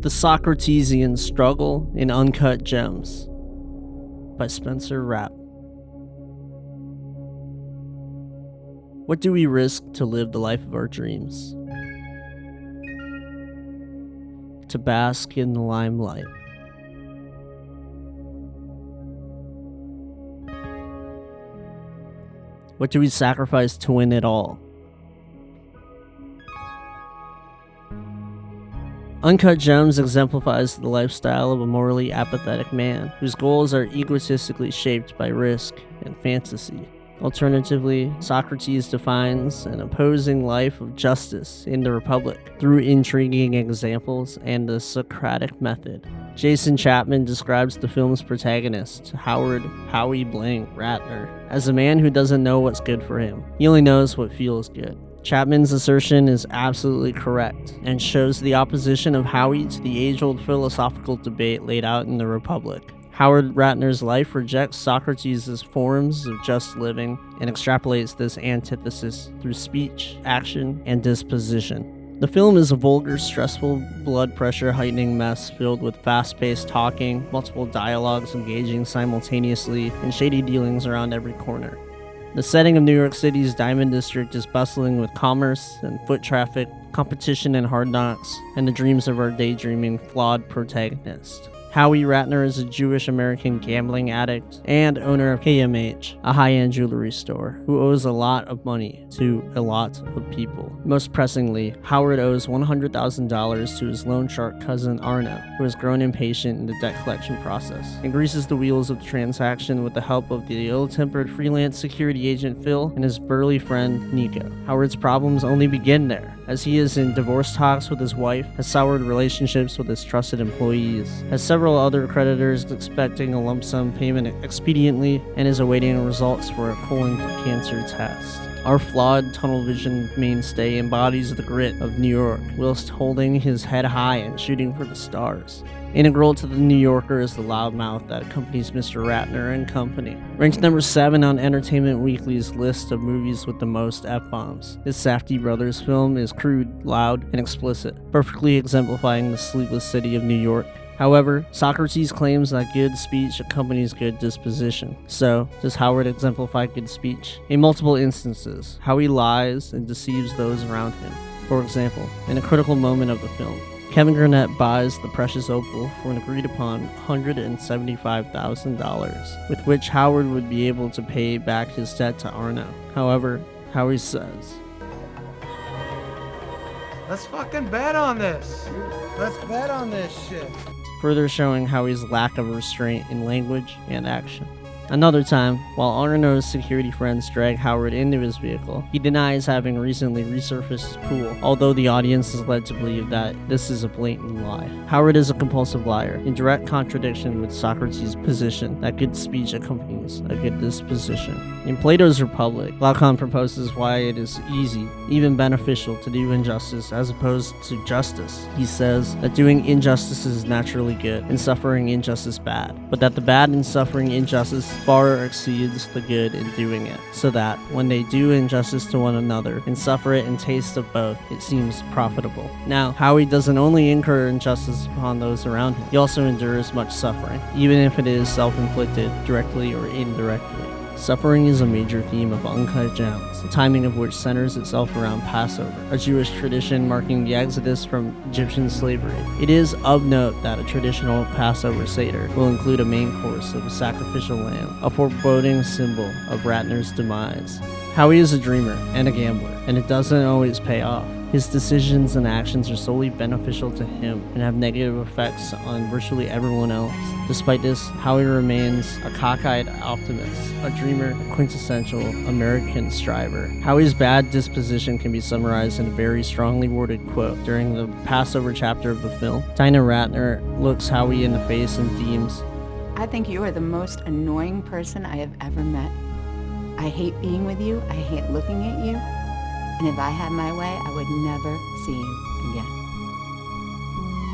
The Socratesian Struggle in Uncut Gems by Spencer Rapp. What do we risk to live the life of our dreams? To bask in the limelight. What do we sacrifice to win it all? Uncut Gems exemplifies the lifestyle of a morally apathetic man whose goals are egotistically shaped by risk and fantasy. Alternatively, Socrates defines an opposing life of justice in the Republic through intriguing examples and the Socratic method. Jason Chapman describes the film's protagonist, Howie Blank Ratner, as a man who doesn't know what's good for him. He only knows what feels good. Chapman's assertion is absolutely correct and shows the opposition of Howie to the age-old philosophical debate laid out in the Republic. Howard Ratner's life rejects Socrates' forms of just living and extrapolates this antithesis through speech, action, and disposition. The film is a vulgar, stressful, blood pressure heightening mess filled with fast-paced talking, multiple dialogues engaging simultaneously, and shady dealings around every corner. The setting of New York City's Diamond District is bustling with commerce and foot traffic, competition and hard knocks, and the dreams of our daydreaming, flawed protagonist. Howie Ratner is a Jewish-American gambling addict and owner of KMH, a high-end jewelry store, who owes a lot of money to a lot of people. Most pressingly, Howard owes $100,000 to his loan shark cousin Arno, who has grown impatient in the debt collection process, and greases the wheels of the transaction with the help of the ill-tempered freelance security agent Phil and his burly friend Nico. Howard's problems only begin there, as he is in divorce talks with his wife, has soured relationships with his trusted employees, has several other creditors expecting a lump sum payment expediently, and is awaiting results for a colon cancer test. Our flawed tunnel vision mainstay embodies the grit of New York, whilst holding his head high and shooting for the stars. Integral to the New Yorker is the loudmouth that accompanies Mr. Ratner and company. Ranked number 7 on Entertainment Weekly's list of movies with the most F-bombs, his Safdie Brothers film is crude, loud, and explicit, perfectly exemplifying the sleepless city of New York. However, Socrates claims that good speech accompanies good disposition. So, does Howard exemplify good speech? In multiple instances, how he lies and deceives those around him. For example, in a critical moment of the film, Kevin Garnett buys the precious opal for an agreed-upon $175,000, with which Howard would be able to pay back his debt to Arno. However, Howie says, "Let's fucking bet on this. Let's bet on this shit." Further showing Howie's lack of restraint in language and action. Another time, while Arno's security friends drag Howard into his vehicle, he denies having recently resurfaced his pool, although the audience is led to believe that this is a blatant lie. Howard is a compulsive liar, in direct contradiction with Socrates' position that good speech accompanies a good disposition. In Plato's Republic, Glaucon proposes why it is easy, even beneficial, to do injustice as opposed to justice. He says that doing injustice is naturally good, and suffering injustice bad, but that the bad in suffering injustice far exceeds the good in doing it, so that when they do injustice to one another and suffer it in taste of both, it seems profitable. Now, Howie doesn't only incur injustice upon those around him, he also endures much suffering, even if it is self-inflicted, directly or indirectly. Suffering is a major theme of Uncut Gems, the timing of which centers itself around Passover, a Jewish tradition marking the exodus from Egyptian slavery. It is of note that a traditional Passover Seder will include a main course of a sacrificial lamb, a foreboding symbol of Ratner's demise. Howie is a dreamer and a gambler, and it doesn't always pay off. His decisions and actions are solely beneficial to him and have negative effects on virtually everyone else. Despite this, Howie remains a cockeyed optimist, a dreamer, a quintessential American striver. Howie's bad disposition can be summarized in a very strongly worded quote during the Passover chapter of the film. Dinah Ratner looks Howie in the face and deems, "I think you are the most annoying person I have ever met. I hate being with you, I hate looking at you, and if I had my way, I would never see you again."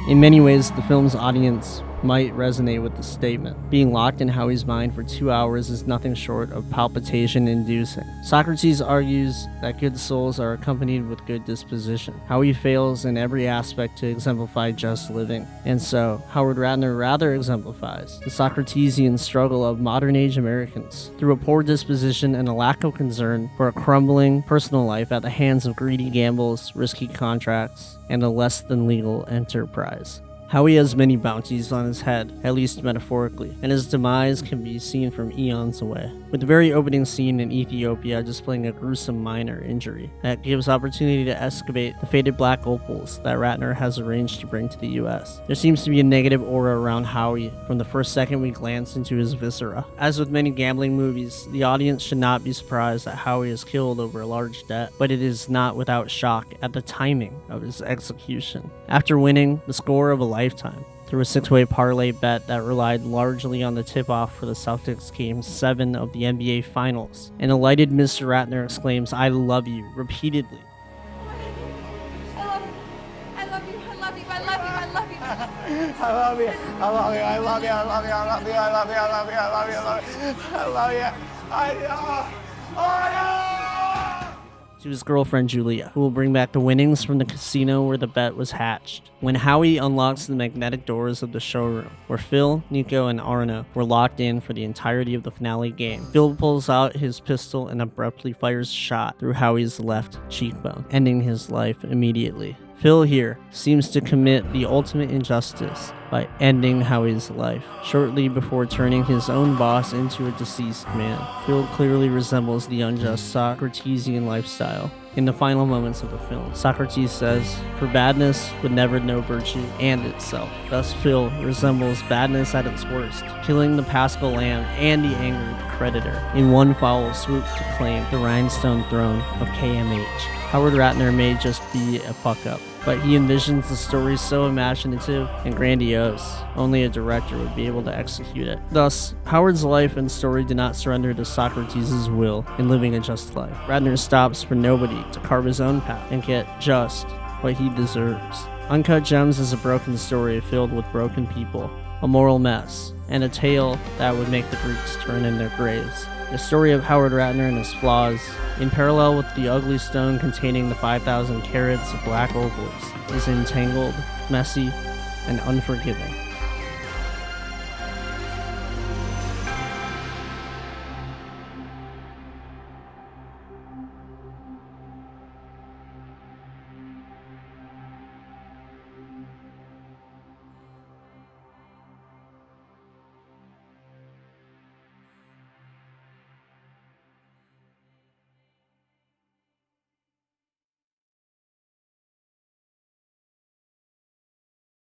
In many ways, the film's audience might resonate with the statement. Being locked in Howie's mind for 2 hours is nothing short of palpitation-inducing. Socrates argues that good souls are accompanied with good disposition. Howie fails in every aspect to exemplify just living, and so Howard Ratner rather exemplifies the Socratesian struggle of modern-age Americans through a poor disposition and a lack of concern for a crumbling personal life at the hands of greedy gambles, risky contracts, and a less-than-legal enterprise. Howie has many bounties on his head, at least metaphorically, and his demise can be seen from eons away, with the very opening scene in Ethiopia displaying a gruesome minor injury that gives opportunity to excavate the faded black opals that Ratner has arranged to bring to the US. There seems to be a negative aura around Howie from the first second we glance into his viscera. As with many gambling movies, the audience should not be surprised that Howie is killed over a large debt, but it is not without shock at the timing of his execution. After winning the score of a lifetime through a 6-way parlay bet that relied largely on the tip-off for the Celtics Game 7 of the NBA Finals, an elated Mr. Ratner exclaims, "I love you," repeatedly. I love you. I love you. I love you. I love you. I love you. I love you. I love you. I love you. I love you. I love you. I love you. I love you. I love you. I love you. I love you. To his girlfriend Julia, who will bring back the winnings from the casino where the bet was hatched. When Howie unlocks the magnetic doors of the showroom, where Phil, Nico, and Arno were locked in for the entirety of the finale game, Phil pulls out his pistol and abruptly fires a shot through Howie's left cheekbone, ending his life immediately. Phil here seems to commit the ultimate injustice by ending Howie's life, shortly before turning his own boss into a deceased man. Phil clearly resembles the unjust Socratesian lifestyle. In the final moments of the film, Socrates says, "For badness would never know virtue and itself." Thus Phil resembles badness at its worst, killing the Paschal Lamb and the angered creditor in one foul swoop to claim the rhinestone throne of KMH. Howard Ratner may just be a fuck-up, but he envisions the story so imaginative and grandiose, only a director would be able to execute it. Thus, Howard's life and story do not surrender to Socrates' will in living a just life. Ratner stops for nobody to carve his own path and get just what he deserves. Uncut Gems is a broken story filled with broken people, a moral mess, and a tale that would make the Greeks turn in their graves. The story of Howard Ratner and his flaws, in parallel with the ugly stone containing the 5,000 carats of black opals, is entangled, messy, and unforgiving.